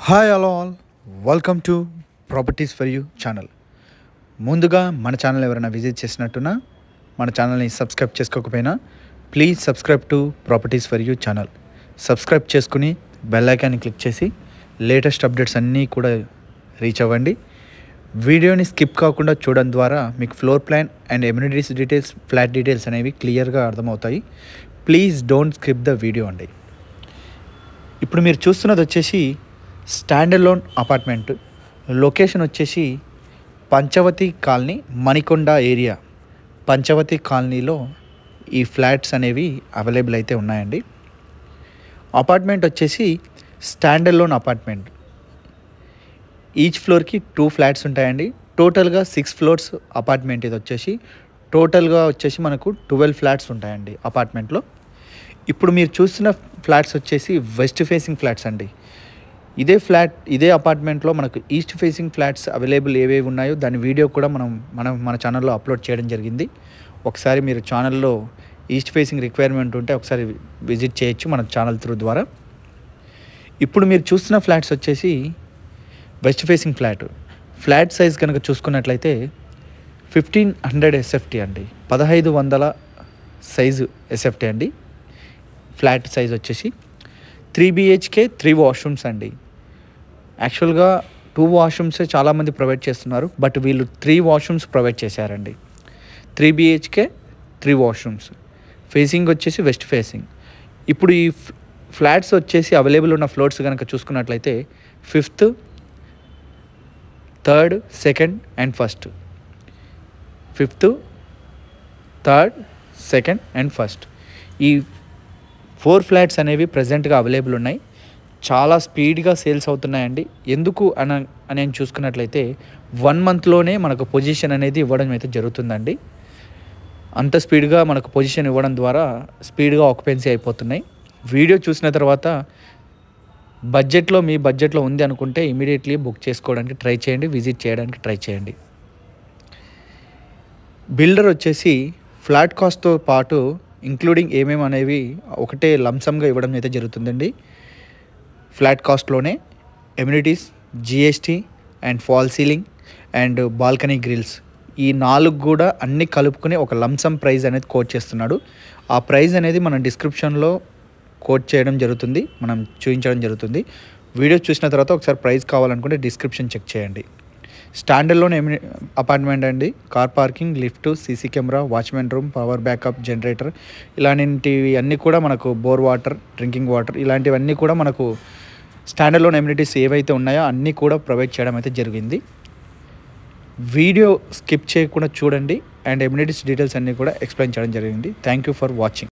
Hi all welcome to properties for you channel. ముందుగా మన channel ఎవరైనా విజిట్ చేసినట్టున్నా మన ఛానల్ని సబ్స్క్రైబ్ చేసుకోకపోయినా please subscribe to properties for you channel. Subscribe చేసుకుని బెల్ ఐకాన్ని క్లిక్ చేసి లేటెస్ట్ అప్డేట్స్ అన్నీ కూడా రీచ్ అవ్వండి. వీడియోని స్కిప్ కాకుండా చూడడం ద్వారా మీకు floor plan and amenities details, flat details అనేవి క్లియర్గా అర్థమవుతాయి. Please don't skip the video అండి. ఇప్పుడు మీరు చూస్తున్నది వచ్చేసి స్టాండర్డ్ లోన్ అపార్ట్మెంట్. లొకేషన్ వచ్చేసి పంచవతి కాలనీ, మణికొండ ఏరియా. పంచవతి కాలనీలో ఈ ఫ్లాట్స్ అనేవి అవైలబుల్ అయితే ఉన్నాయండి. అపార్ట్మెంట్ వచ్చేసి స్టాండర్డ్ లోన్ అపార్ట్మెంట్. ఈచ్ ఫ్లోర్కి 2 ఫ్లాట్స్ ఉంటాయండి. టోటల్గా 6 ఫ్లోర్స్ అపార్ట్మెంట్. ఇది వచ్చేసి టోటల్గా వచ్చేసి మనకు 12 ఫ్లాట్స్ ఉంటాయండి అపార్ట్మెంట్లో. ఇప్పుడు మీరు చూస్తున్న ఫ్లాట్స్ వచ్చేసి వెస్ట్ ఫేసింగ్ ఫ్లాట్స్ అండి. ఇదే అపార్ట్మెంట్లో మనకు ఈస్ట్ ఫేసింగ్ ఫ్లాట్స్ అవైలబుల్ ఏవేవి ఉన్నాయో దాని వీడియో కూడా మన ఛానల్లో అప్లోడ్ చేయడం జరిగింది. ఒకసారి మీరు ఛానల్లో ఈస్ట్ ఫేసింగ్ రిక్వైర్మెంట్ ఉంటే ఒకసారి విజిట్ చేయొచ్చు మన ఛానల్ త్రూ ద్వారా. ఇప్పుడు మీరు చూస్తున్న ఫ్లాట్స్ వచ్చేసి వెస్ట్ ఫేసింగ్ ఫ్లాట్ సైజ్ కనుక చూసుకున్నట్లయితే 1500 SFT అండి. 1500 సైజు SFT అండి. ఫ్లాట్ సైజ్ వచ్చేసి 3 BHK 3 వాష్రూమ్స్ అండి. యాక్చువల్గా 2 వాష్రూమ్సే చాలామంది ప్రొవైడ్ చేస్తున్నారు, బట్ వీళ్ళు 3 వాష్రూమ్స్ ప్రొవైడ్ చేశారండి. 3 BHK 3 వాష్రూమ్స్. ఫేసింగ్ వచ్చేసి వెస్ట్ ఫేసింగ్. ఇప్పుడు ఈ ఫ్లాట్స్ వచ్చేసి అవైలబుల్ ఉన్న ఫ్లోర్స్ కనుక చూసుకున్నట్లయితే 5th, 3rd, 2nd and 1st. 5th, 3rd, 2nd and 1st. ఈ 4 ఫ్లాట్స్ అనేవి ప్రజెంట్గా అవైలబుల్ ఉన్నాయి. చాలా స్పీడ్గా సేల్స్ అవుతున్నాయండి. ఎందుకు అని చూసుకున్నట్లయితే 1 మంత్లోనే మనకు పొజిషన్ అనేది ఇవ్వడం అయితే జరుగుతుందండి. అంత స్పీడ్గా మనకు పొజిషన్ ఇవ్వడం ద్వారా స్పీడ్గా ఆక్యుపెన్సీ అయిపోతున్నాయి. వీడియో చూసిన తర్వాత మీ బడ్జెట్లో ఉంది అనుకుంటే ఇమీడియట్లీ బుక్ చేసుకోవడానికి ట్రై చేయండి, విజిట్ చేయడానికి ట్రై చేయండి. బిల్డర్ వచ్చేసి ఫ్లాట్ కాస్ట్తో పాటు ఇంక్లూడింగ్ ఏమేమి అనేవి ఒకటే లంసమ్గా ఇవ్వడం అయితే జరుగుతుందండి. ఫ్లాట్ కాస్ట్లోనే amenities, GST and false ceiling and balcony grills, ఈ 4 కూడా అన్నీ కలుపుకుని ఒక లంసమ్ ప్రైస్ అనేది కోట్ చేస్తున్నాడు. ఆ ప్రైస్ అనేది మనం డిస్క్రిప్షన్లో కోట్ చేయడం జరుగుతుంది, మనం చూపించడం జరుగుతుంది. వీడియో చూసిన తర్వాత ఒకసారి ప్రైస్ కావాలనుకుంటే డిస్క్రిప్షన్ చెక్ చేయండి. స్టాండర్డ్ లోన్ అపార్ట్మెంట్ అండి. Car parking, lift, CC camera, watchman room, power backup, generator, ఇలాంటివి అన్నీ కూడా మనకు బోర్ వాటర్, డ్రింకింగ్ వాటర్, ఇలాంటివన్నీ కూడా మనకు స్టాండర్డ్ లోన్ ఎమ్యూనిటీస్ ఏవైతే ఉన్నాయో అన్నీ కూడా ప్రొవైడ్ చేయడం అయితే జరిగింది. వీడియో స్కిప్ చేయకుండా చూడండి అండ్ ఎమ్యూనిటీస్ డీటెయిల్స్ అన్నీ కూడా ఎక్స్ప్లెయిన్ చేయడం జరిగింది. Thank you for watching.